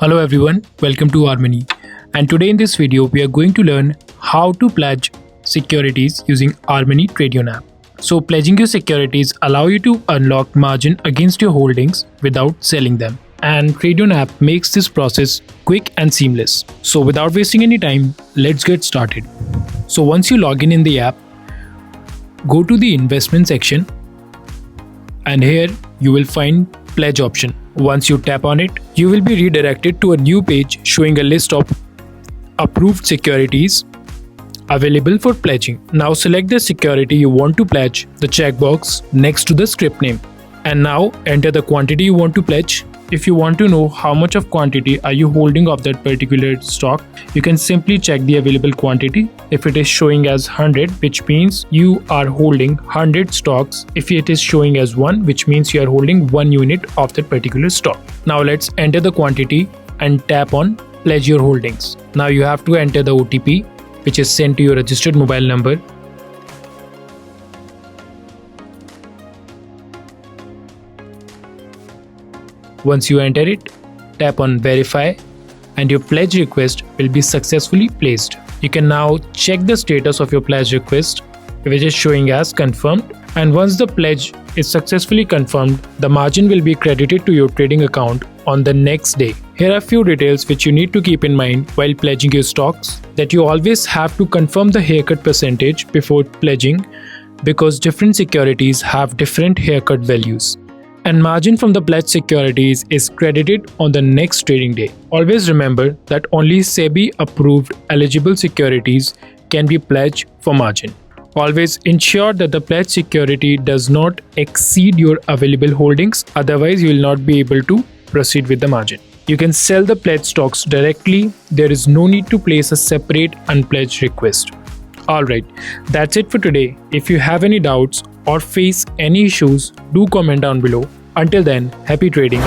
Hello everyone, welcome to RMoney. And today in this video we are going to learn how to pledge securities using RMoney Tradion app. So pledging your securities allow you to unlock margin against your holdings without selling them. And Tradion app makes this process quick and seamless. So without wasting any time, let's get started. So once you log in the app, go to the investment section and here you will find pledge option. Once you tap on it, you will be redirected to a new page showing a list of approved securities available for pledging. Now select the security you want to pledge, the checkbox next to the script name. And now enter the quantity you want to pledge. If you want to know how much of quantity are you holding of that particular stock, you can simply check the available quantity. If it is showing as 100, which means you are holding 100 stocks. If it is showing as 1, which means you are holding 1 unit of that particular stock. Now let's enter the quantity and tap on pledge your holdings. Now you have to enter the OTP, which is sent to your registered mobile number. Once you enter it, tap on verify and your pledge request will be successfully placed. You can now check the status of your pledge request, which is showing as confirmed. And once the pledge is successfully confirmed, the margin will be credited to your trading account on the next day. Here are a few details which you need to keep in mind while pledging your stocks. That you always have to confirm the haircut percentage before pledging, because different securities have different haircut values. And margin from the pledged securities is credited on the next trading day. Always remember that only SEBI-approved eligible securities can be pledged for margin. Always ensure that the pledged security does not exceed your available holdings, otherwise you will not be able to proceed with the margin. You can sell the pledged stocks directly. There is no need to place a separate unpledged request. Alright, that's it for today. If you have any doubts or face any issues, do comment down below. Until then, happy trading.